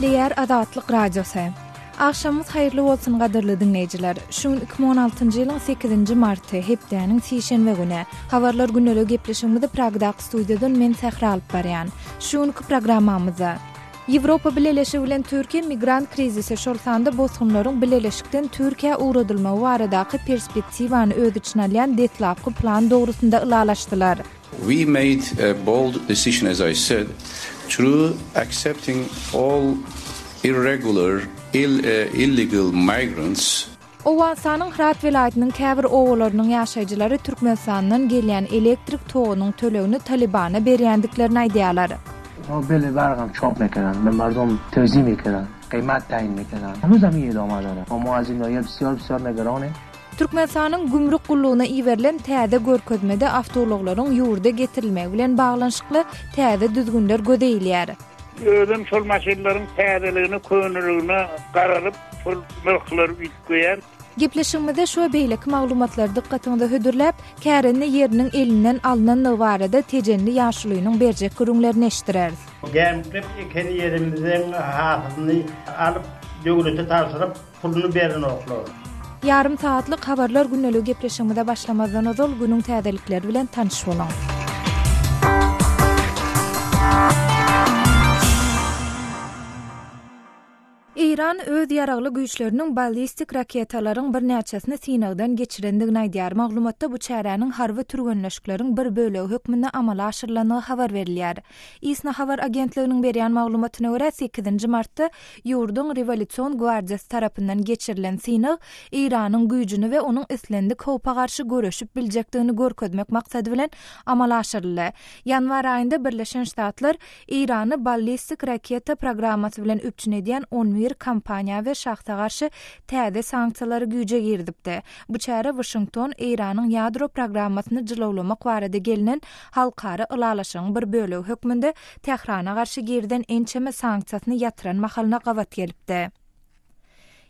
Gepleyer Azatlyk Radiosu. Akşamız hayırlı olsun gadyrly dinleyijiler. Şuň 2016-njy ýylyň 8-nji marty hepdeniň sişenbe güne habarlar günleri gepleşigimizde Pragdaky studiýadan men Sehra alyp barýan. Şuňky programmamyza Ýewropa Birleşigi bilen Türkiýe migrant krizisi şolsanda bosgunlaryň birleşikden Türkiýe uğradylmagy baradaky perspektiwany öz içine alýan detlapky plan dogrusunda ılalaşdylar. We made a bold decision, as I said, through accepting all irregular, illegal migrants. Owasanyň Hrat welaýatynyň käbir owalarynyň ýaşaýjylary Türkmenistandan gelýän elektrik togynyň tölegini Talibana berýändiklerini aýdýarlar. O böyle bargam çok mekenen, ben mardom tözim mekenen, kıymat tayin mekenen. Hanuz hem iyi idame dاره. O muazzimliğe bisiyor negerane. Türkmenistanyň gümrük gullugyna iwerilen täze görkezmede awtologlaryň ýurda getirilmegi bilen baglanşykly täze düzgünler gödeýilýär. Özüm şol maşinlaryň täzeligini, könülligini gararyp, şol mülkleri ýitgeýär. Gepleşigimizde şu beýleki maglumatlary dikkatiňizde hödürläp, kärenni ýeriniň elinden alynan barada tejenli ýaşlygynyň berjek gürüňlerini eşdireriz. Gemlep ikeni yerimizden hakyny alyp, döwlete tapşyryp, puluny berin oklar. Yarım saatlyk habarlar günneligi gepleşigimizde başlamazdan ozal günüň täzelikleri bilen tanyş bolan. İran öz ýaragly güýçleriniň ballistik raketalaryň bir näçesini Sinagdan geçirendigini aýdýar. Maglumatda bu çäräniň harby türgenleşikleriň bir bölegi hökmünde amala aşyrylanyny habar berilýär. İSNA habar agentliginiň berýän maglumatyna görä 8-nji martda ýurduň Revolýusiýon Gwardiyasy tarapyndan geçirilen Sinag İranyň güýjüni we onuň islendik howpa garşy görüşip biljekdigini görkezmek maksady bilen amala aşyryldy. Ýanwar aýynda Birleşen Ştatlar İrany ballistik raketa programmasy bilen üpçün edýän 11 kampanya we şahsa garşy täze sanksiýalary güýje girdipdi. Bu çäre Washington Iranyň ýadro programmasyny jylawlamak barada gelinen halkara ılalaşyň bir bölegi hökmünde Tehrana garşy girden ençeme sanksiýasyny ýatyran mahalyna gawat gelipdi.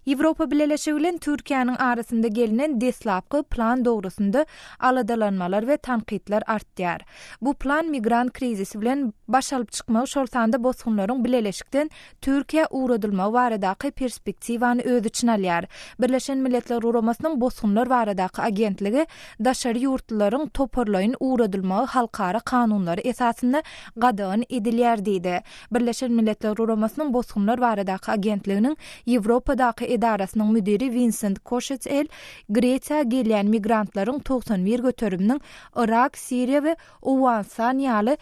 Ýewropa Birleşigi bilen Türkiýanyň arasynda gelinen deslapky plan dogrusunda aladalanmalar we tanqidler artdýar. Bu plan migrant krizisi bilen baş alyp çykmagy şolsanda bosgunlaryň birleşikden Türkiýe uğradylmagy baradaky perspektiwany öz içine alýar. Birleşen Milletler Guramasynyň bosgunlar baradaky agentligi daşary ýurtlaryň toparlaýyn uğradylmagy halkara kanunlary esasynda gadagyn edilýär diýdi. Birleşen Milletler Guramasynyň bosgunlar baradaky agentliginiň Ýewropadaky edarasynyň müdiri Vincent Koşetsel, Gretsiýa gelýän migrantlaryň 91 götürüminiň Irak, Siriýa we Owganistan ýaly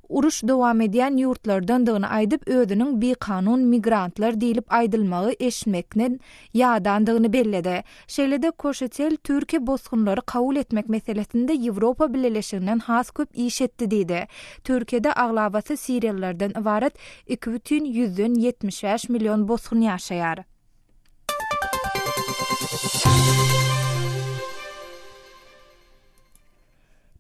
uruş dowam edýän ýurtlardandygyny aýdyp özüniň bir kanun migrantlar diýilip aýdylmagy eşitmekden ýadandygyny belledi. Şeýlede Koşetsel Türkiýe bosgunlary kabul etmek meselesinde Ýewropa Birleşiginden has köp iş etdi diýdi. Türkiýede aglabasy Siriýalılardan ibaret 2,75 milyon bosgun ýaşaýar.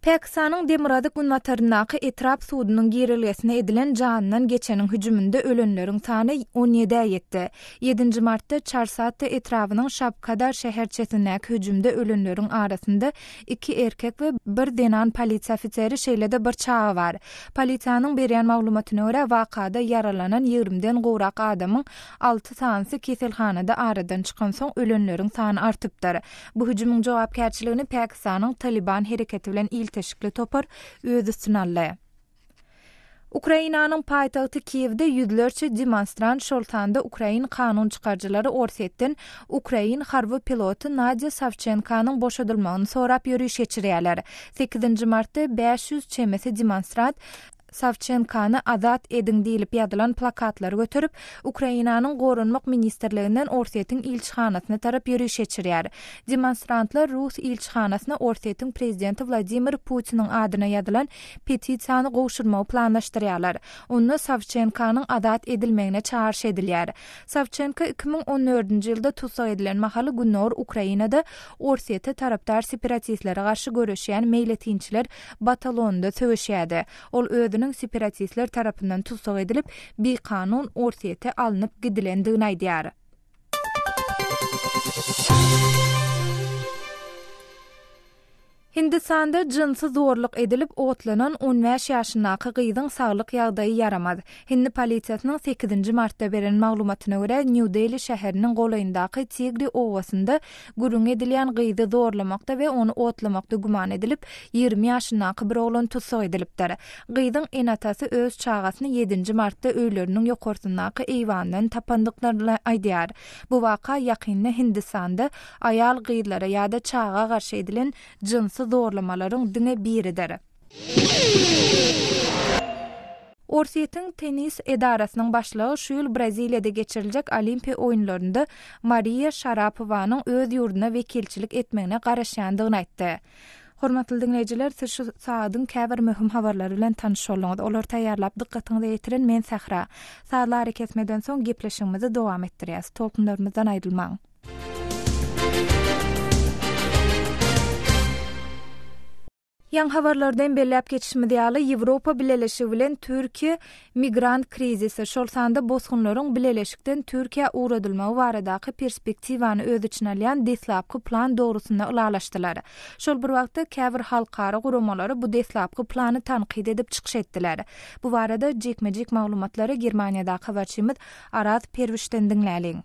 Pakistanyň Demirady Gunwataryndaky etrap suwunyň girilgesine edilen janynyň geçeniň hüjümünde ölenleriň sany 17 ýetdi. 7-nji martda Çarsatda etrabynyň Şapkadar şäherçesindäki hüjümde ölenleriň arasynda 2 erkek we 1 denan polisiýa ofiseri şeýlede bir çağa bar. Polisiýanyň berýän maglumatyna görä wakada yaralanan 20-den gowrak adamyň 6 sanyny keselhanada aradan çykan soň ölenleriň sany artypdyr. Bu hüjümüň jogapkärçiligini Pakistanyň Taliban hereketi bilen teşkil topar öz üstüne aldy. Ukrainanyň paýtagty Kiýewde ýüzlerçe demonstrant şoltanda Ukrain kanun çykarjylary Orsetden Ukrain harby piloty Nadia Savchenkanyň boşadylmagyny sorap ýürüýüş geçirýärler. 8-nji martda 500 çemesi demonstrant Savchenkany azat edin diýilip ýazylan plakatlary götürüp Ukrainanyň gorunmak ministerliginden Orsettiň ilçihanasyna tarap ýürüýüş geçirýär. Demonstrantlar Rus ilçihanasyna Orsettiň prezidenti Vladimir Putiniň adyna ýazylan petisiýany gowşurmagy planlaşdyrýarlar. Onu Savchenkanyň azat edilmegine çağırş edilýär. Savchenka 2014-nji ýylda tutsak edilen mahaly Günor Ukrainada Orsettiýa tarapdar separatistlere garşy görüşýän meýletinçiler batalonunda söwüşýärdi. Ol özüniň separatistler tarapyndan tutsak edilip bir kanun Orsettiýa alınıp gidilendigini aýdýar. Hindistanda cinsy zorluk edilip otlanan 15 ýaşyndaky gyzyň saglyk ýagdaýy yaramady. Hindi polisiýasynyň 8-nji martda beren maglumatyna görä, New Delhi şäheriniň golaýyndaky Tigri owasynda gurrun edilýän gyzy zorlamakda we onu otlamakda guman edilip 20 ýaşyndaky bir oglan tutsak edilipdir. Gyzyň enatası öz çağasyny 7-nji martda öýleriniň ýokarsyndaky eýwandan tapandyklaryny aýdýar. Bu waka ýakynda Hindistanda aýal gyzlara ýa-da çağa garşy edilen cinsy zorlamaların diňe biridir. Orsiýetiň tenis edarasynyň başlygy şu ýyl Braziliýada geçiriljek Olimpiýa oýunlarynda Maria Sharapowanyň öz ýurduna wekilçilik etmegine garaşýandygyny aýtdy. Hormatly dinleýijiler, siz şu saadyň käbir möhüm habarlary bilen tanışýarlyňyz. Olar taýýarlap dikkatiňizi ýetiren men Sahra. Saatlar kesmeden soň gepleşigimizi dowam etdirýäs. Tolkunlarymyzdan aýrylmaň. Yan habarlardan belläp geçişmidi ýaly Ýewropa Birleşigi bilen Türkiýe migrant krizisi şol sanda bosgunlaryň birleşikden Türkiýe uğradylmagy baradaky perspektiwany öz içine alýan deslapky plan dogrusynda ulalaşdylar. Şol bir wagtda käbir halkara guramalary bu deslapky plany tanqid edip çykyş etdiler. Bu barada jekmejek maglumatlary Germaniýadaky habarçymyz Arat Perwişden dinläliň.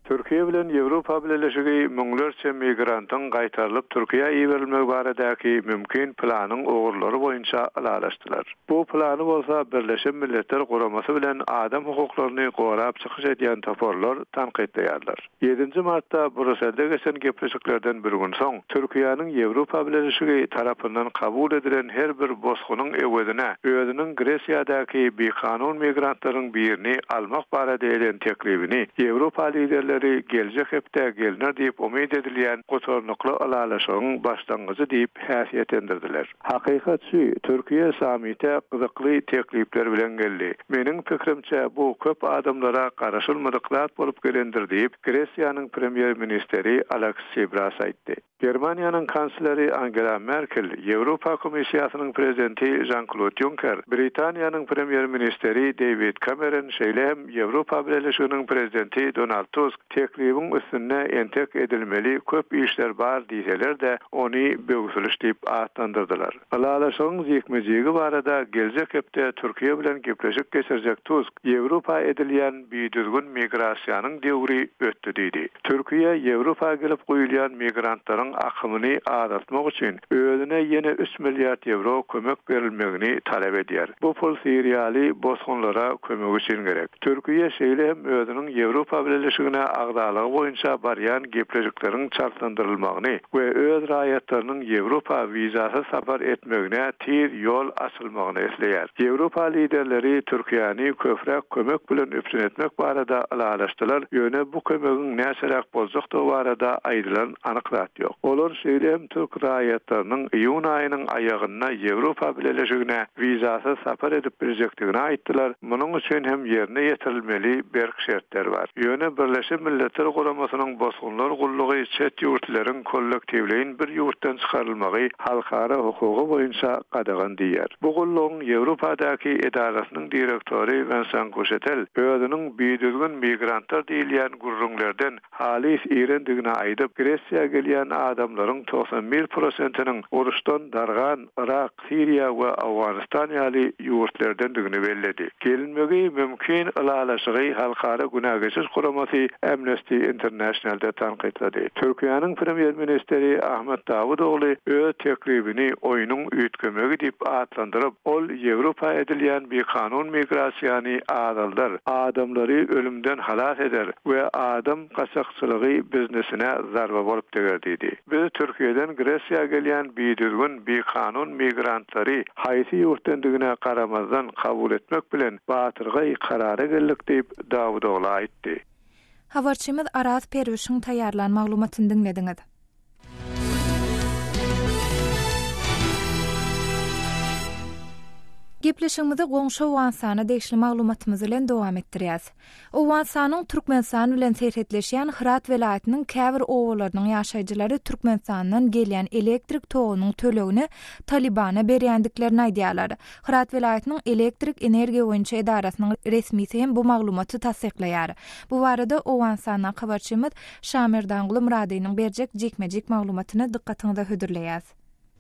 Türkiýe bilen Ýewropa Birleşigi müňlerçe migrantyň gaýtarylyp Türkiýe ýerilmegi baradaky mümkin planyň ogurlary boýunça alalaşdylar. Bu plany bolsa Birleşen Milletler Guramasy bilen adam hukuklaryny gorap çykyş edýän toporlar tanqidleýärler. 7-nji martda Brüsselde geçen gepleşiklerden bir gün soň Türkiýanyň Ýewropa Birleşigi tarapyndan kabul edilen her bir bosgunyň ewedine özüniň Gresiýadaky bekanun migrantlaryň birini almak barada edilen teklibini Ýewropa liderleri gelecek hepde gelner diýip umyd edilýän gotornukly alalaşygyň başlangyjy diýip häsiýetlendirdiler. Hakykat şu, Türkiýe samite gyzykly teklipler bilen geldi. Meniň pikirimçe bu köp adamlara garaşylmadyklar bolup gelendir diýip Gresiýanyň premier ministeri Alexis Tsipras aýtdy. Germaniýanyň kansleri Angela Merkel, Ýewropa Komissiýasynyň prezidenti Jean-Claude Juncker, Britaniýanyň premier ministeri David Cameron şeýlem Ýewropa Birleşiginiň prezidenti Donald Tusk teklibiň üstüne entek edilmeli köp işler bar diýseler de ony böwsüliş diýip atlandyrdylar. Alalaşygyň ýekmejigi barada geljek hepde Türkiýe bilen gepleşik geçirjek Tusk, Ýewropa edilýän büýdürgün migrasiýanyň döwri ötdi diýdi. Türkiýe Ýewropa gelip goýulýan migrantlaryň akymyny azaltmak üçin özüne ýene 3 milliard euro kömek berilmegini talep edýär. Bu pul Siriýaly bosgunlara kömek üçin gerek. Türkiýe şeýle özüniň Ýewropa Birleşigine agdalygy boýunça barýan gepleşikleriň çarklandyrylmagyny we öz raýatlarynyň Ýewropa wizasy sapar etmegine tir ýol açylmagyny isleýär. Ýewropa liderleri Türkiýany köprek kömek bilen öpsün etmek barada alalaşdylar. Ýöne bu kömegiň näçerak boljakdygy barada aýdylan anyklat ýok. Olar şeýlem Türk raýatlarynyň iýun aýynyň aýagyna Ýewropa Birleşigine wizasy sapar edip berjekdigini aýtdylar. Munyň üçin hem ýerine ýetirilmeli berk şertler bar. Ýöne Birleşen Milletler Guramasynyň bosgunlar gullugy çet ýurtlaryň kollektiwligiň bir ýurtdan çykarylmagy halkara hukugy boýunça gadagan diýer. Bu gullugyň Ýewropadaky edarasynyň direktori Vincent Cochetel özüniň büýdürgün migrantlar diýilýän gurrunlardan halis irendigine aýdyp Gresiýa gelýän adamlaryň 91%-iniň uruşdan dargan Irak, Siriýa we Awganistan ýaly ýurtlardan digini belledi. Gelinmegi mümkin alalaşygy halkara günageçiz guramasy Amnesty International'da tanqidledi. Türkiýanyň premier ministeri Ahmet Davudogly öz teklibini oýunyň üýtgemegi diýip atlandyryp, ol Ýewropa edilýän bir kanun migrasiýany azaldar, adamlary ölümden halas eder we adam gaçakçylygy biznesine zarba bolup tegerdi. Biz Türkiýeden Gresiýa gelýän büýdürgün bir kanun migrantlary haýsy ýurtdandygyna garamazdan kabul etmek bilen batyrga karara geldik diýip Davudogly aýtdy. Habarçymyz Arat Perwişiň taýýarlan maglumatyny dinlediňiz. Gepleşigimizi goňşy Owensany degişli maglumatymyz bilen dowam etdirýäs. Owensanyň Türkmenistan bilen serhetleşýän Hırat welaýatynyň käbir owalarynyň ýaşaýjylary Türkmenistandan gelýän elektrik togunyň tölegini Talibana berýändiklerini aýdýarlar. Hırat welaýatynyň elektrik energiýa boýunça edarasynyň resmisi hem bu maglumaty tasdikleýär. Bu barada Owensanyň habarçymyz Şamir Dangly Muradynyň berjek jekmejek maglumatyny dikkatiňizde hödürleýäs.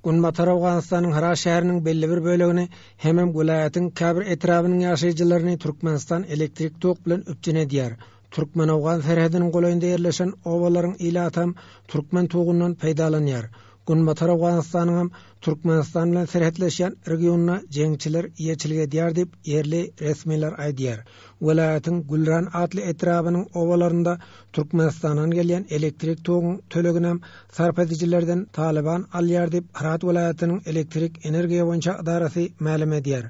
Gunmatar Awganistanyň Hara şäheriniň belli bir bölegini hemem welaýatyň käbir etrabynyň ýaşaýjylaryny Türkmenistan elektrik tok bilen öpjün edýär. Türkmen-Awgan serhediniň golaýynda ýerleşen owalaryň ilatam Türkmen togundan peýdalanýar. Gunmatar Awganistanyň Türkmenistan bilen serhetleşen regionuna jeňçiler ýeçilik edýär diýip ýerli resmiler aýdýar. Welaýatyň Gulran atly etrabynyň owalarynda Türkmenistandan gelýän elektrik togyň töleginem sarp edijilerden Taliban alýar diýip Herat welaýatynyň elektrik energiýa boýunça idarasy ma'lum edýär.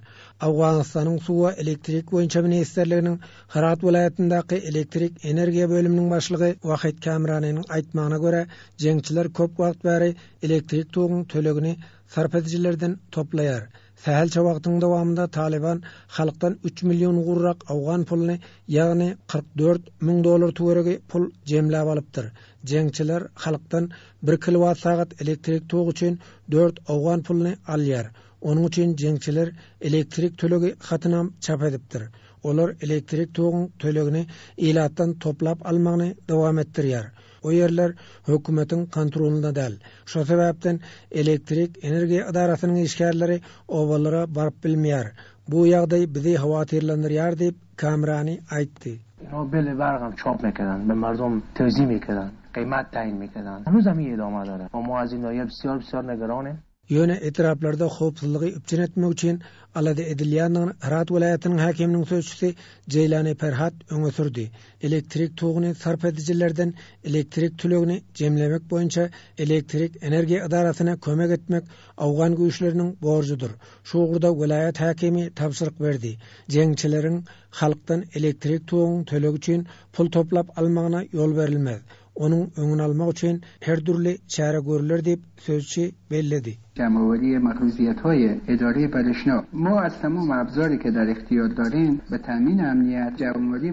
Awganistanyň suwa elektrik boýunça ministerliginiň Herat welaýatyndaky elektrik energiýa bölüminiň başlygy Wahid Kamranyň aýtmagyna görä, jeňçiler köp wagt bäri elektrik togyň tölegini sarp edijilerden toplaýar. Sähelçe wagtyň dowamında Taliban halkdan 3 milyon gurrak Awgan pulny, ýagny $44,000 tuweregi pul jemläp alypdyr. Jeňçiler halkdan 1 kilowat-sagat elektrik tog üçin 4 Awgan pulny alýar. Onuň üçin jeňçiler elektrik tölegi hatynam çap edipdir. Olar elektrik togyň tölegini ilatdan toplap almagyny dowam etdirýär. O yerler hökümetiň kontrolunda däl. Şo sebäpden elektrik energiýa idarasynyň işgärleri owalara baryp bilmeýär. Bu ýagdaý bizi hawatyrlandyrýar diýip Kamrani aýtdy. نوبل برقم چاپ میکردن، به مردم توزیع میکردن، قیمت تعیین میکردن. هنوز هم این ادامه داره و ما از این ناحیه بسیار بسیار نگرانیم. Ýöne etraplarda howpsuzlygy üpjün etmek üçin alada edilýän Herat welaýatynyň hakiminiň sözçüsi Ceylani Ferhat öňe sürdi. Elektrik togyny sarp edijilerden elektrik tülegini jemlemek boýunça elektrik energiýa idarasyna kömek etmek Awgan güýçleriniň borjudur. Şu ugurda welaýat hakimi tapşyryk berdi. Jeňçileriň halkdan elektrik togyny tölegi üçin pul toplap almagyna ýol berilmez. Onun öňüni almak üçin her türlü çare görüler diýip sözçi belledi. جمع‌آوری مخصوصیت‌های اداره بلشنا ما از تمام ابزاری که در اختیار داریم به تامین امنیت جمع‌آوری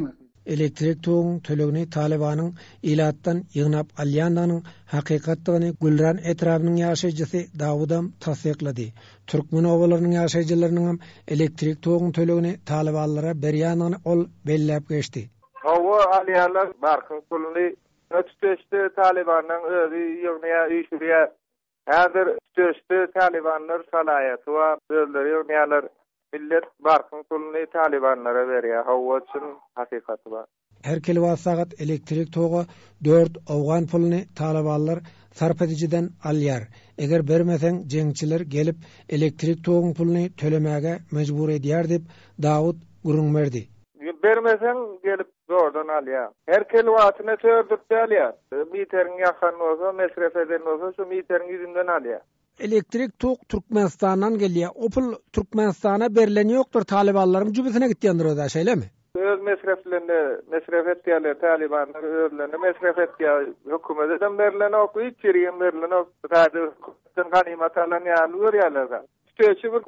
elektrik togyň tölegini Talibanyň ilatdan ýygnap alýandanyň hakykatlygyny Gulran etrabynyň ýaşaýjysy Dawudam tasdiklady. Türkmen owalarynyň ýaşaýjylarynyň elektrik togyň tölegini Talibanlara berýänyny ol belläp geçdi. Hawa alýarlar barkyň pulny ötüşdi Talibanyň özi ýygnaýa üýşürýär. Häzir ötüşdi Talibanlar salaýaty we öldürýärler. Millet barkyň pulny Talibanlara berýär. Hawa üçin hakykaty bar. Her kilowat-sagat elektrik togy 4 Awgan pulny Talibanlar sarp edijiden alýar. Eger bermeseň jeňçiler gelip elektrik togyň pulny tölemäge mejbur edýär diýip Dawud gurunmerdi. Bermeseň gelip zordan alýar. Her kilowatyna tördüp alýar. Meteriň ýakan bolsa, mesref eden bolsa, şu meteriň ýüzünden alýar. Elektrik tok Türkmenistandan gelýär. O pul Türkmenistana berilen ýokdur, Talibanlaryň jübesine gitýändir o da şeýlemi? Öz mesreflerini mesref etýärler Talibanlar özlerini mesref etýär. Hökümetten berilen oky içeriýen berilen oky radyň ganimat alan ýalýarlar. Tütüçi bir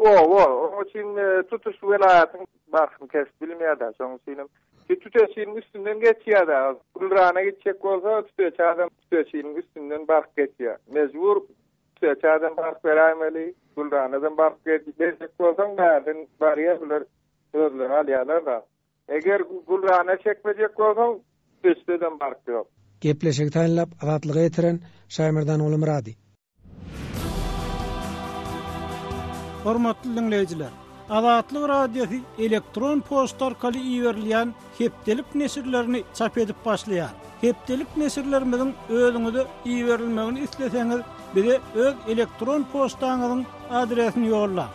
o için tutuş welaýatyň barkyň kesip bilmeýär, şoň üçin tütüçiniň üstünden geçýär. Gulrana gitjek bolsa tütüçi adam tütüçiniň üstünden bark geçýär. Mejbur tütüçi adam bark berämeli, Gulranadan bark geçjek bolsaň näden barýar bular özleri alýarlar da. Eger Gulrana çekmejek bolsaň tütüçiden bark ýok. Gepleşik taýinlap azatlygy ýetiren Şaýmyrdan oğlum Radi. Hormatly dinleyijiler, Azatlyk radiosi elektron posta orkaly iýerilýän hepdelik nesirlerini çap edip başlaýar. Hepdelik nesirlerimiziň özüňize iýerilmegini isleseňiz, bize öz elektron postaňyzyň adresini ýolla.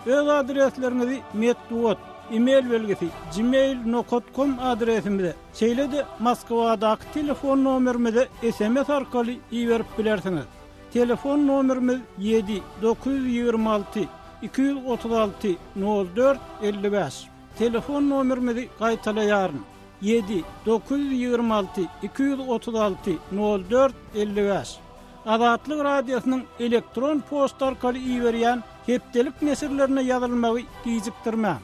Öz adreslerinizi metduat, e-mail belgisi gmail.com adresimize, şeýle-de Moskwadaky telefon nomerimize SMS orkaly iýerip bilersiňiz. Telefon nomerimiz 7-926 236 04 55. Telefon nomerimizi gaýtalaýaryn. 7-926 236 04 55. Azatlyk radiosynyň elektron posta orkaly iýerýän hepdelik nesirlerine ýazylmagy gijikdirmä.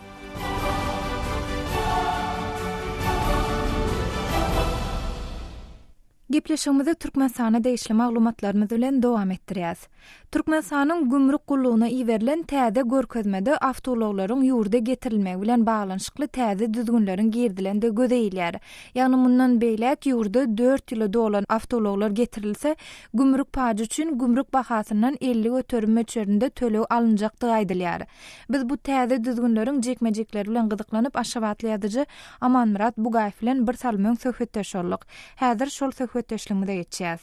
Gepleşigimizi Türkmenistana değişli maglumatlarymyz bilen dowam etdirýäs. Türkmenistanyň gümrük gullugyna iwerilen täze görkezmede awtologlaryň ýurda getirilmegi bilen baglanyşykly täze düzgünleriň girdilen de gözeýilýär. Ýagny mundan beýlek ýurda 4 ýyla dolan awtologlar getirilse, gümrük pajy üçin gümrük bahasynyň 50 götürüm mölçerinde tölew alynjakdygy aýdylýar. Biz bu täze düzgünleriň jekmejekleri bilen gyzyklanyp aşabatly ýazyjy Amanmurat Bugaýew bilen bir salmyň söhbetdeş bolduk. Häzir şol söhbetdeşligimize geçýäs.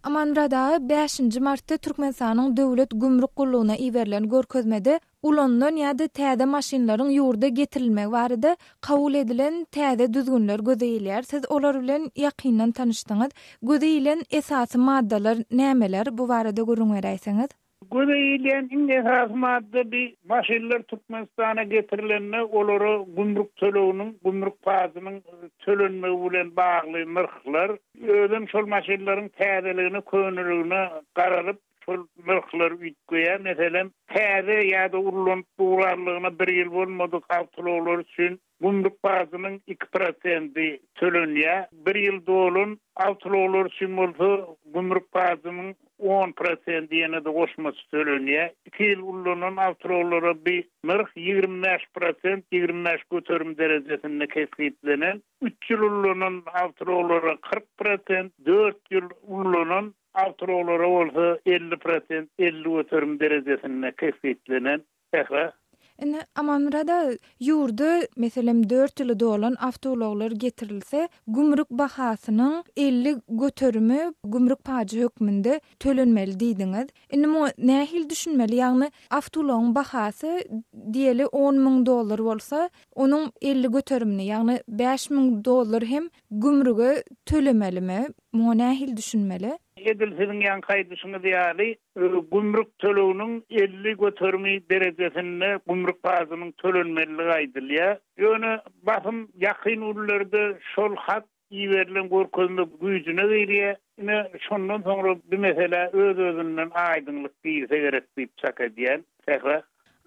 Amanmurada 5 martda Türkmenistanyň döwlet gümrük gullugyna iwerilen görkezmede ulandan ýa-da täze maşinlaryň ýurda getirilmegi barada kabul edilen täze düzgünler gözeýilýär. Siz olar bilen ýakyndan tanışdyňyz. Gözeýilen esasy maddalar nämeler? Bu barada görüň beräýsiňiz. Gözeýilen iň esas madda bir maşinler Türkmenistana getirilenne olary gümrük tölewiniň, gümrük pazynyň tölenmegi bilen bagly myrklar, özüm şol maşinleriň täzeligini, könülligini garalyp şol myrklar ütgeýär. Meselem, täze ýa-da urulanyp durarlygyna 1 ýyl bolmady awtologlar üçin gümrük pazynyň 2% tölenýär. 1 ýyl dolun awtologlar üçin bolsa gümrük pazynyň 10% diýene de goşmasy tölenýär. 2 ýyl ullanan awtologlara bir 25% 25 götürüm derejesinde kesgitlenen, 3 ýyl ullanan awtologlara 40%, 4 ýyl ullanan awtologlara bolsa 50% 50 götürüm derejesinde kesgitlenen. Amanmurada ýurda meselem 4 ýyly dolan awtologlar getirilse, gümrük bahasynyň 50 götürümi gümrük pajy hökmünde tölenmeli diýdiňiz. Bu nähil düşünmeli? Ýagny awtologyň bahasy diýeli $10,000 bolsa, onuň 50 götürümini, ýagny $5,000 hem gümrüge tölemelimi? Bu nähil düşünmeli? Edilsiň ýan kaýdyşyny diýäli, gümrük tölewiniň 50 götürmi derejesinde gümrük pazynyň tölenmeligi aýdylýar. Ýöne basym ýakyn urlerde şol hat iwerilen görkezme güýjüne gyrýar. Ine şondan soňra bir mesele öz-özünden aýdynlyk diýilse gerek diýip çakadýan.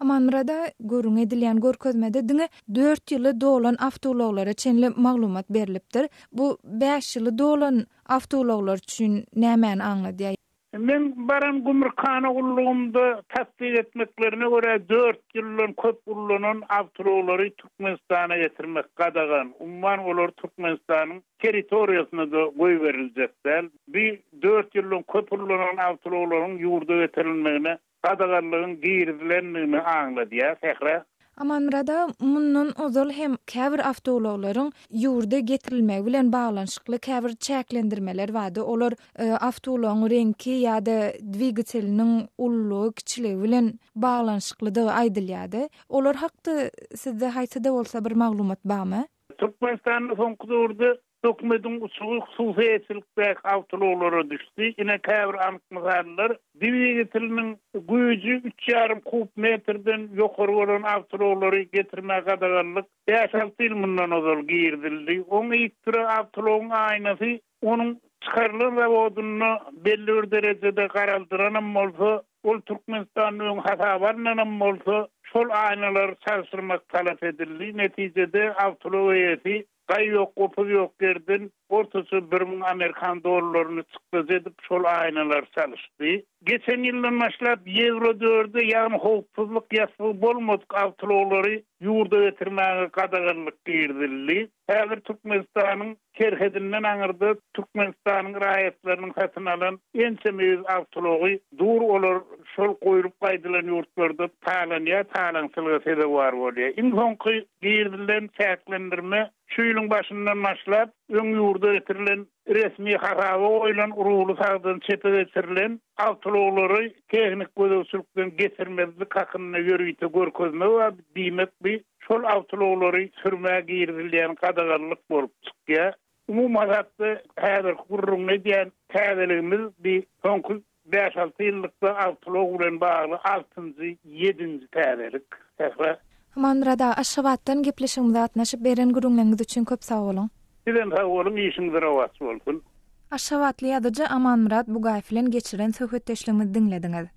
Amanmurada görüň edilýän görkezmede diňe 4 ýyly dolan awtologlara çenli maglumat berilipdir. Bu 5 ýyly dolan awtologlar üçin nämäni aňladýar? Men baran gümrükhana gullugymda tasdik etmeklerine göre 4 ýyldan köp ullanan awtologlary Türkmenistana getirmek gadagan. Umman olar Türkmenistanyň territoriýasyna da goý beriljaklar. Bir 4 ýyldan köp ullanan awtologlaryň ýurda getirilmegine gadaganlygyň girdilenligini aňladýar. Amanmurada mundan ozal hem käbir awtologlaryň ýurda getirilmegi bilen baglanyşykly käbir çäklendirmeler wady. Olar awtologyň rengi ýa-da dvigeteliniň ullugy, kiçiligi bilen baglanyşyklydygy aýdylýardy. Olar hakda sizde haýsada bolsa bir maglumat barmy? Türkmenistanyň soňky döwürde hökümetiň hususiýetçilikde awtologlara düşdi. Ine käbir anykmalar dvigeteliniň güýji 3,5 kub metrden ýokary bolan awtologlary getirmäge gadaganlyk 5-6 ýyl mundan ozal girdildi. Oňa ýitdir awtologyň aýnasy onuň çykarlyk zawodyny belli bir derejede garaldyran bolsa, ol Türkmenistanyň hasabaryndan bolsa, şol aýnalar çalşdyrmak talap edildi. Netijede awtolog ýeti gaý ýok, gopy ýok gerdin, ortasy 1,000 Amerikan dollaryny çykdyz edip şol aýnalar çalşdy. Geçen ýyldan başlap Euro 4'de ýagny howpsuzlyk ýasy bolmadyk awtologlary ýurda getirmäge gadaganlyk girdildi. Häzir Türkmenistanyň kerhedinden aňyrdy Türkmenistanyň raýatlarynyň satyn alan ençemiz awtology dur olar şol goýurup gaýdylan ýurtlarda talanýa, talançylyga sebäp bolýar. Soňky girdilen çäklendirme şu ýylyň başyndan başlap öň ýurda getirilen resmi haraby oýlan urulu sagdan çepe getirilen awtologlary tehnik gözlemçilikden getirmezlik hakyna ýörüýte görkezme we diýmek bir şol awtologlary sürmäge girdilýän gadaganlyk bolup çykýar. Umumyň häzir gurrun edýän täzeligimiz bir soňky 5-6 ýyllykda awtolog bilen bagly 6-njy, 7-nji täzelik. Amanmurada Aşgabatdan gepleşigimizde atnaşyp beren gurrunlaryňyz üçin köp sag bolun. Sizden sag bolun, işiniz rawat bolsun. Aşgabatly ýazyjy Amanmurat Bugaýew bilen geçiren söhbetdeşligimizi dinlediňiz.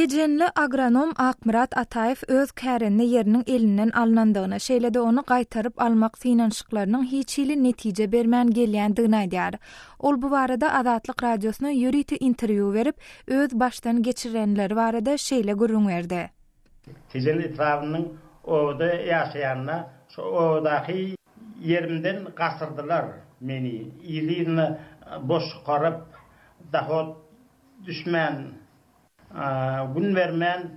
Tejenli agronom Akmırat Ataev öz kärenine yerinin elinden alınandığını, şeýle-de onu gaýtaryp almak synanşyklarynyň hiçili netije bermän gelýändigini aýdýar. Ol bu barada Azatlyk radiosyna ýöriti interwýu berip, öz başdan geçirenleri barada şeýle gurrun berdi. Tejenli etrabynyň owda ýaşaýanna, şu owdaky yerimden gasyrdylar meni. Ýylyny boş garyp, daha düşmän gün vermän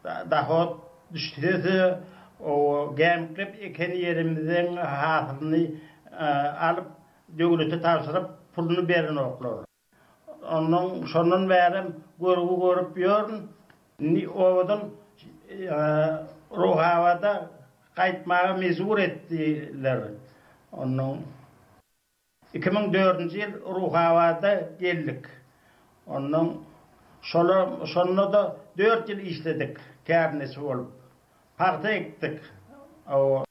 daha düştüdi o gemklip eken yerimizden hasylyny alıp döwlete tapşyryp pulunu beren oklar. Onun şonun berim görüp ýörün ni owadan ruh hawada gaýtmagy mezur etdiler. Onun 2004-nji ýyl ruh hawada geldik. Onun şonda da 4 ýyl işledik, kärnesi bolup. Parta ekdik. O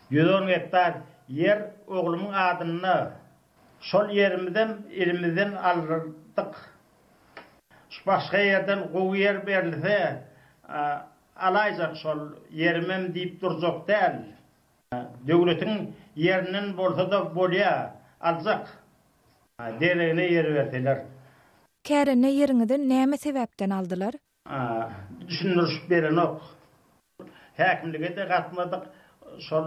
110 hektar yer oğlumun adyna şol yerimizden, elimizden alırdık. Başka yerden gowy yer berilse, alayjak şol yerimem diýip durjak däl. Döwletiň yerinin bolsa da bolýa, aljak. Derine yer berdiler. Kärine ýeriňizden näme sebäpden aldylar? Düşündürüp beren ok. Häkimlige de gatmadyk. Şol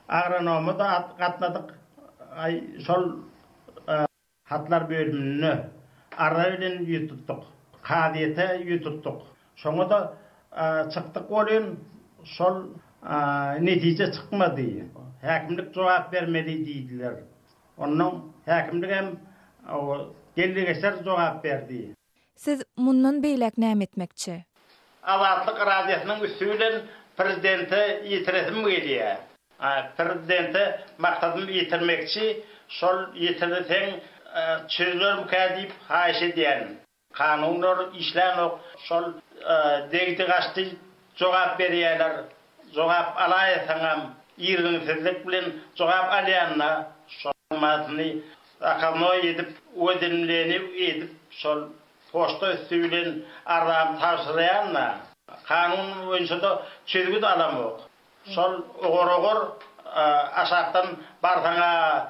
agronomy da gatmadyk. Şol hatlar bölümini ara bilen ýutduk. Kadiýete ýutduk. Şoňa da çykdyk bolýan şol netije çykmady. Häkimlik jogap bermeli diýdiler. Onuň häkimlik hem geldigeser jogap berdi. Siz mundan beýlek näme etmekçi? Azatlyk radiosynyň üstünden prezidente ýetiresim gelýär. Prezidente maksadymy ýetirmekçi, şol ýetirseň çözülür kädip haýyş edýän. Kanunlar işlänok, şol degdi gaçdy jogap berýärler. Jogap alaýsaňam ýygynsızlyk bilen jogap alýanna şol matyny akamnoy edip, ödünlerini edip, şol posta üstübilen aram tapşyrýanna, kanun boýunça da çözgüt alamok. Şol ogor aşaktan barsaňa,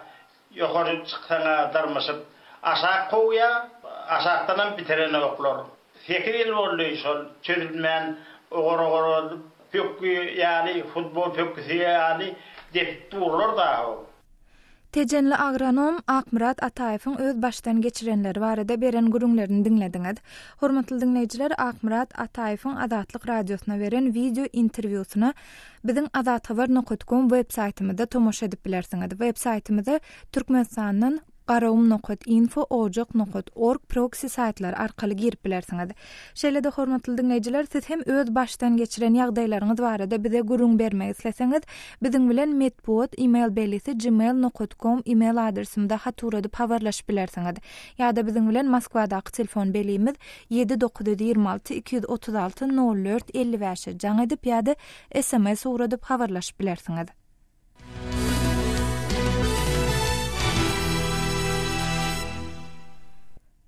ýokary çyksaňa darmaşyp, aşak goýa, aşakdan biteren oklar. Fikir ýyl boldy şol çözülmän ogor pökki, ýani futbol pökkisi ýani dep durlar da. Tejenli agronom Akmırat Ataewyň öz başdan geçirenleri barada beren gurunlaryny dinlediňiz. Hormatly dinleýijiler, Akmırat Ataewyň Azatlyk radiosyna beren video interwýusyny biziň azathabar.com web saýtymyzda tomoşa edip bilersiňiz. Web saýtymyzda Türkmenistanyň garawum.info.org proxy saytlar arkaly girip bilersiňiz. Şeýle-de hormatly dinleýijiler, siz hem öz başdan geçiren ýagdaýlaryňyz barada bize gurrun bermek isleseňiz, biziň bilen medbuat email belisi gmail.com email adresimde hatur edip habarlaşyp bilersiňiz. Ýa-da biziň bilen Moskwadaky telefon belimiz 7926 236 04 55 jaň edip ýa-da SMS uradyp habarlaşyp bilersiňiz.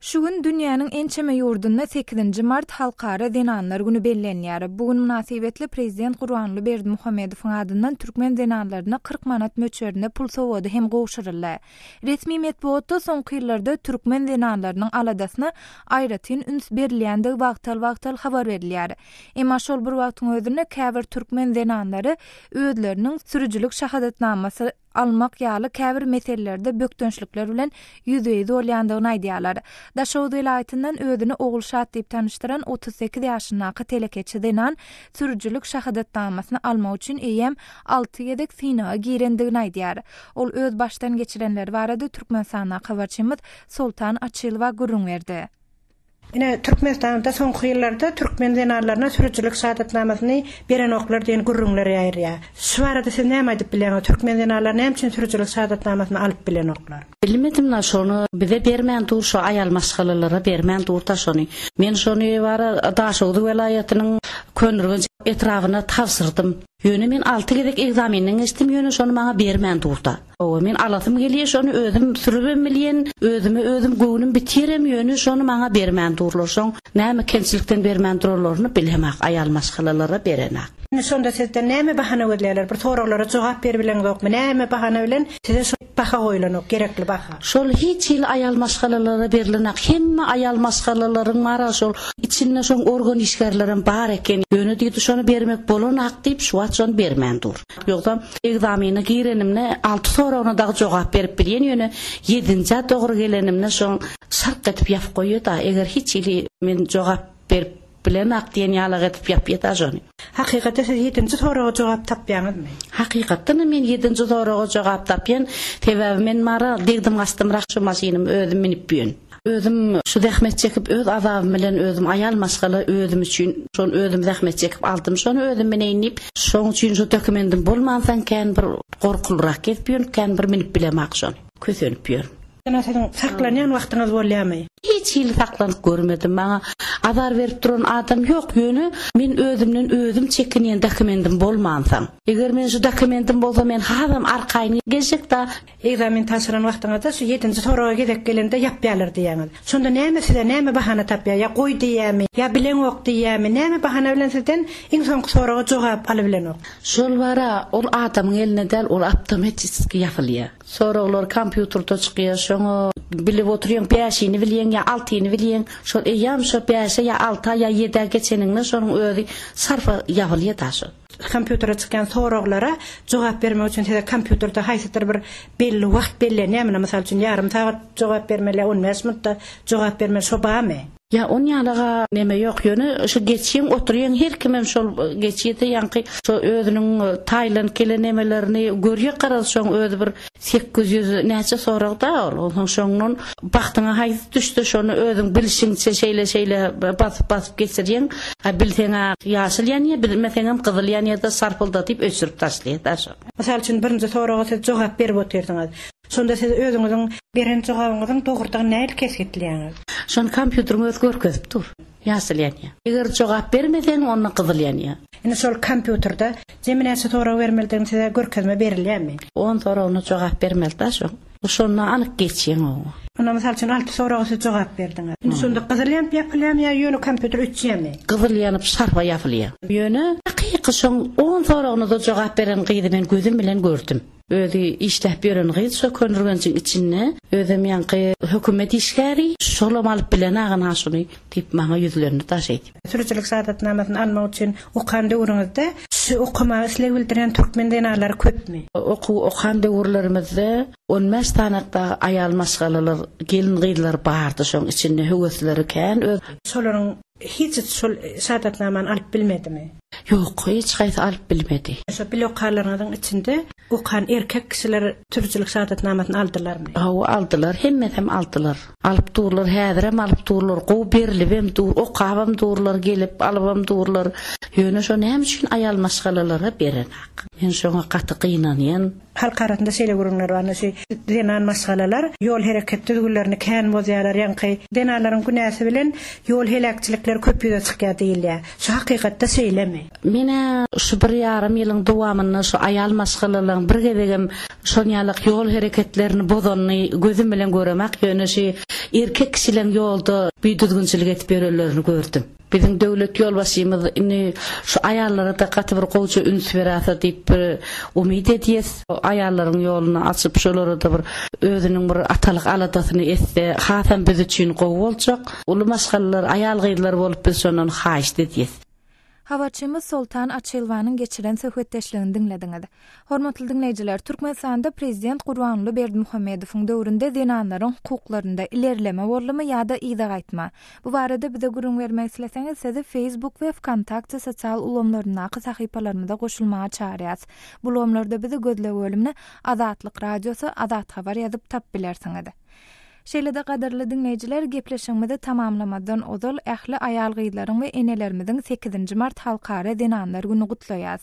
Şu gün dünýäniň ençeme ýurdunda 8-nji mart halkara zenanlar güni bellenýär. Bugün münasibetli prezident Gurbanly Berdimuhammedowyň adyndan türkmen zenanlaryna 40 manat möçberinde pul sowady hem gowşuryldy. Resmi medbuatda soňky ýyllarda türkmen zenanlarynyň aladasyna aýratyn üns berilýändigi wagtal habar berilýär. Emma şol bir wagtyň özünde käbir türkmen zenanlary özleriniň sürüjülük şahadatnamasy almak ýaly käbir meselelerde bökdönçlikler bilen ýüzüýe bolýandygyny aýdýarlar. Daşow vilayatyndan özüni Oğulşat diýip tanıştyran 38 ýaşyndaky telekeçi denan sürüjülük şahadatnamasyny almak üçin eýem 6 ýedek synaga girendigini aýdýar. Ol öz başdan geçirenler barada Türkmenistana habarçymyz Sultan Açylowa gurrun berdi. Ine Türkmenistanda soňky ýyllarda türkmen zenarlaryna sürüjülük şahadatnamasyny beren oklar diýen gurrunlar ýaýrýar. Şu arada siz näme diýip bilen türkmen zenarlaryna hem üçin sürüjülük şahadatnamasyny alyp bilen oklar? Bilmedim la şonu bize bermän dur şu aýal maşgalalara bermän dur ta şonu. Men şonu bara Daşow vilayatynyň könürgün etrafına tavsırdım. Yönü men 6 gedek egzamenden geçtim, yönü şonu bana bermän durda. O men alatym gelýär, şonu özüm sürübem bilýän, özüm göwnüm bitirem, yönü şonu bana bermän durlar. Şoň näme kemçilikden bermän durlaryny bilhemek, aýal maşgalalara berenek. Sonda sizden näme bahana ödlerler? Bir soraglara jogap berbilen dokmy? Näme bahana bilen size baha goýlanok, gerekli baha? Şol hiç ýyl aýal maşgalalara berilenek. Hemme aýal maşgalalaryň mara şol içinde şoň organ işgärlerin bar eken. Yönü diýdi şonu bermek bolanak diýip şu şon bermän dur. Ýogda egzamine girenimne 6 soraguna da jogap berip bilýän ýöne 7-nji dogry gelenimne şoň sark etip ýap goýýar da eger hiç ýyl men jogap berip bilemek diýen ýalag etip ýap jony. Hakykatda siz 7-nji soraga jogap tapýaňyzmy? Hakykatda men 7-nji soraga jogap tapýan, sebäbi men mara degdim gastymrak şu maşynym özüm minip ýön. Özüm şu zähmet çekip öz azabym bilen özüm aýal maşgala özüm üçin şon özüm zähmet çekip aldım. Şonu özüm menen inip şoň üçin şu dokumentim bolmansan kän bir gorkulrak ketip ýön, kän bir minip bilemek şonu. Kösenip ýön. Sen saklanyan wagtyňyz bolýarmy? Hiç ýyl saklanyp görmedim. Maňa azar berip duran adam ýok ýöne. Men özümden özüm çekinýän dokumentim bolmansam. Eger men şu dokumentim bolsa men hazam arkaýyny gezek da egzamin taşıran wagtyňyzda şu 7-nji soraga gedek gelende ýapýarlar diýäňiz. Şonda näme size näme bahana tapýar? Ya goý diýämi? Ya bilen ok diýämi? Näme bahana bilen sizden iň soňky soraga jogap alybilenok? Şol bara ol adamyň eline del ol awtomatik ýapylýar. Soraglar kompýuterda çykýar, şoňa bilip oturýan 5-ni bilýän ya 6-ni bilýän, şol ýam şo 5 ya 6 ya 7 geçeniňde şonuň özi sarfa ýapylýar taşy. Kompýuterda çykan soraglara jogap bermek üçin size kompýuterda haýsytyr bir belli wagt bellenýär, mysal üçin ýarym sagat jogap bermeli, 10 minutda jogap bermeli şobamy. Ya on ýalaga neme ýok ýöne, şu geçýän oturýan her kimem şol geçýärde ýanky şu özüniň taýlan kelen nemelerini görýär, garaz şoň özi bir 800 näçe soragda ol. Şoňdan bagtyňa haýsyp düşdi, şonu özüň bilişiňçe şeýle basyp geçirýän, bilseňe ýaşyl ýany, bilmeseňem gyzyl ýany da sarpyldatyp öçürüp taşlaýar. Mysal üçin birinji soraga siz jogap berip oturdyňyz. Sonda siz özüňiziň beren jogabyňyzyň dogrudygyny näde kesgitleýäňiz? Şon kompýuteryň öz görkezip dur. Ýaşyl ýany. Eger jogap bermeseň onu gyzyl ýany. Ene şol kompýuterda jeminäçe soraga bermeldiň size görkezme berilýärmi? 10 soragyna jogap bermeli da şo. Şonu anyk geçýän o. Ana mysal üçin 6 soraga siz jogap berdiňiz. Indi şonda gyzyl ýanyp ýapylýarmy ýa ýöne kompýuter üçýärmi? Gyzyl ýanyp sarfa ýapylýar. Ýöne hakyky şoň 10 soragyna da jogap beren gyýdy men gözüm bilen gördüm. Özi işläp beren gyýdy şo könürgünçiň içinde özüm ýanky hökümet işgäri şolam alyp bilen agan haşuny diýip maňa ýüzlerini taşaýdy. Sürüçilik sadatnamasyny almak üçin okan döwrüňizde şu okuma isleg bildiren türkmen denalary köpmi? Okan döwürlerimizde 15 tanakda aýal maşgalalar, gelin gyýdylar bardy, şoň içinde höwesleri kän. Şolaryň hiç şol sadatnamany alyp bilmedimi? Yok, hiç gaýta alyp bilmedi. Şu blokalarynyň içinde okan erkek kişiler türkçilik sadatnamasyny aldylarmy? Aldylar, hemmem aldylar. Alyp durlar, häzirem alyp durlar, gow berilibem dur, okabam durlar, gelip alybam durlar. Ýöne şo näme üçin aýal maşgalalara berenek. Men şoňa gaty gynanýan. Halk arasynda şeýle görünler bar, şu denan maşgalalar ýol hereket düzgünlerini kän bozýarlar, ýanky denalaryň günäsi bilen ýol helakçylikler köpüýe çykýar diýilýär. Şu hakykatda şeýlemi? Mene şu 1,5 ýylyň dowamyny şu aýal maşgalalaryň bir gedegem şonýalyk ýol hereketlerini bozanyny gözüm bilen göremek, ýöne şu erkek kişilerin ýolda bir düzgünçilik etip berýärlerini gördüm. Bizim döwlet ýol başymyz indi şu aýallara da gaty bir gowçu üns berýär diýip umyt edýäs. Aýallaryň ýoluna açyp şolary da bir özüniň bir atalyk aladasyny etse, hasam biz üçin gowy boljak. Uly maşgalalar aýal gyýdylar bolup biz şondan haýyş edýäs. Habarçymyz Sultan Açylwanyň geçiren söhbetdeşligini dinlediňiz. Hormatly dinleýijiler, Türkmenistanda prezident Gurbanly Berdimuhammedowyň döwründe denanlaryň hukuklarynda ilerleme bolmy ýa-da ýa-da gaýtma. Bu barada bize gurrun bermek isleseňiz, sizi Facebook we Wkontakte sosial ulamlaryna sahypalarymyza goşulmaga çağırýas. Bu ulamlarda bizi gözlep bölümine Azatlyk radiosu Azat habar ýazyp tap bilersiňiz. Şeýle-de gadarly dinleýijiler, gepleşigimizi tamamlamadan ozal ähli aýal gyýlaryň we enelerimiziň 8-nji mart halkara denanlar güni gutlaýas.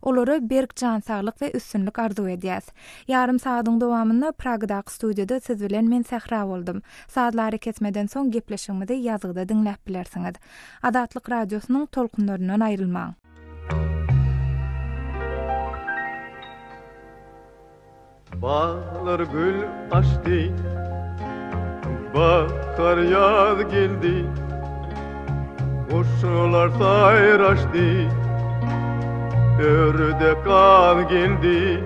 Olary berk jan saglyk we üstünlik arzu edýäs. Ýarym saatyň dowamynda Pragdaky studiýada siz bilen men Sähra boldum. Saatlary kesmeden soň gepleşigimizi ýazgyda dinläp bilersiňiz. Adatlyk radiosynyň tolkunlaryndan aýrylmaň. Bağlar gül açtı, bahar yaz geldi, kuşlar sayraştı, ördek kal geldi,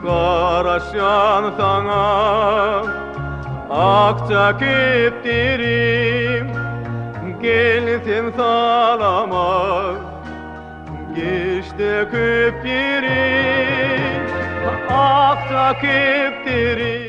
karaşan sana akça keptirim, gelsin salama, geçti köptirim. Akça keptirim